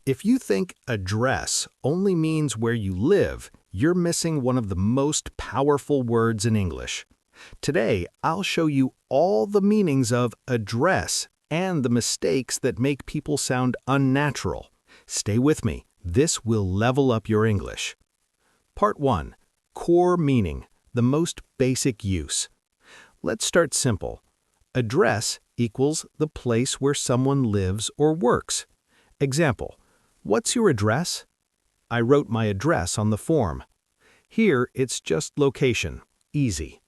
If you think address only means where you live, you're missing one of the most powerful words in English. Today, I'll show you all the meanings of address and the mistakes that make people sound unnatural. Stay with me. This will level up your English. Part 1. Core meaning, the most basic use. Let's start simple. Address equals the place where someone lives or works. Example, what's your address? I wrote my address on the form. Here, it's just location. Easy.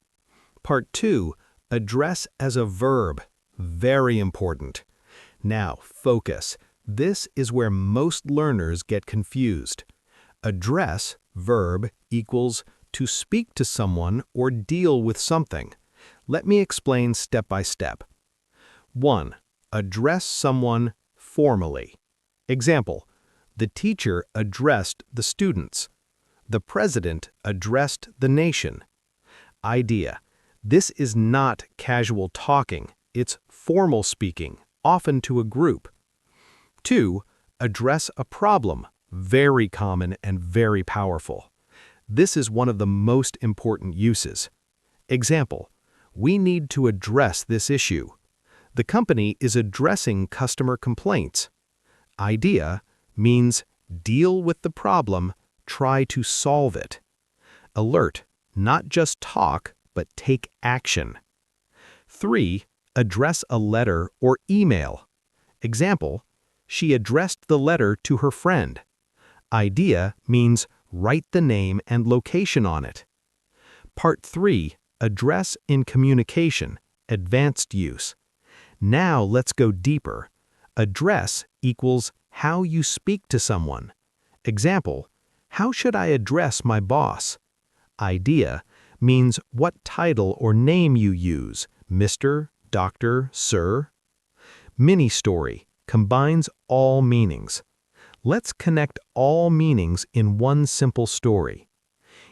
Part 2. Address as a verb. Very important. Now, focus. This is where most learners get confused. Address, verb, equals to speak to someone or deal with something. Let me explain step by step. 1. Address someone formally. Example, the teacher addressed the students. The president addressed the nation. Idea. This is not casual talking. It's formal speaking, often to a group. 2. Address a problem. Very common and very powerful. This is one of the most important uses. Example, we need to address this issue. The company is addressing customer complaints. Idea means deal with the problem, try to solve it. Alert, not just talk, but take action. 3. Address a letter or email. Example, she addressed the letter to her friend. Idea means write the name and location on it. Part 3. Address in communication, advanced use. Now let's go deeper. Address equals how you speak to someone. Example, how should I address my boss? Idea means what title or name you use, Mr., Dr., Sir. Mini story combines all meanings. Let's connect all meanings in one simple story.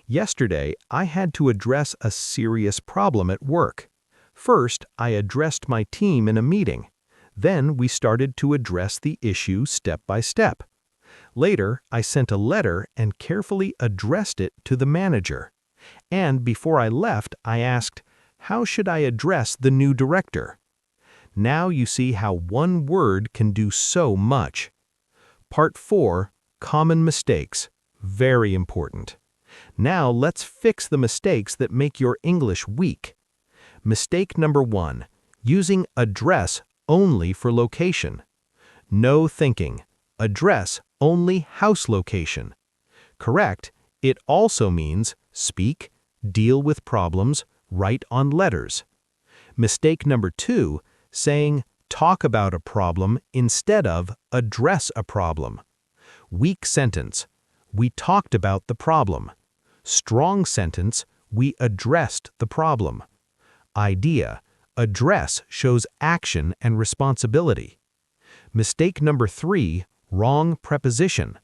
Yesterday, I had to address a serious problem at work. First, I addressed my team in a meeting. Then we started to address the issue step by step. Later, I sent a letter and carefully addressed it to the manager. And before I left, I asked, how should I address the new director? Now you see how one word can do so much. Part 4. Common mistakes. Very important. Now let's fix the mistakes that make your English weak. Mistake number 1. Using address only for location. No thinking. Address only house location. Correct, it also means speak, deal with problems, write on letters. Mistake number 2. Saying talk about a problem instead of address a problem. Weak sentence. We talked about the problem. Strong sentence. We addressed the problem. Idea. Address shows action and responsibility. Mistake number 3. Wrong preposition.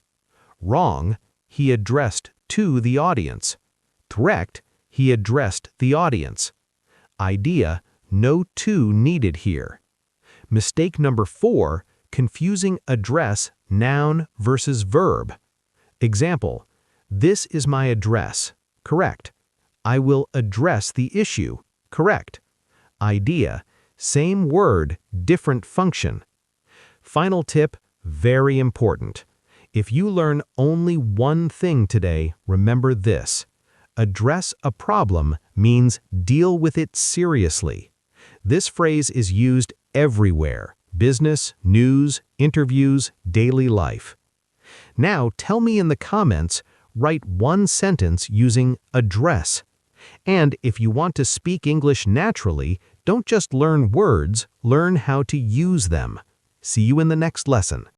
Wrong. He addressed to the audience. Correct. He addressed the audience. Idea. No to needed here. Mistake number 4. Confusing address, noun versus verb. Example, this is my address. Correct. I will address the issue. Correct. Idea, same word, different function. Final tip, very important. If you learn only one thing today, remember this. Address a problem means deal with it seriously. This phrase is used everywhere, business, news, interviews, daily life. Now tell me in the comments, write one sentence using address. And if you want to speak English naturally, don't just learn words, learn how to use them. See you in the next lesson.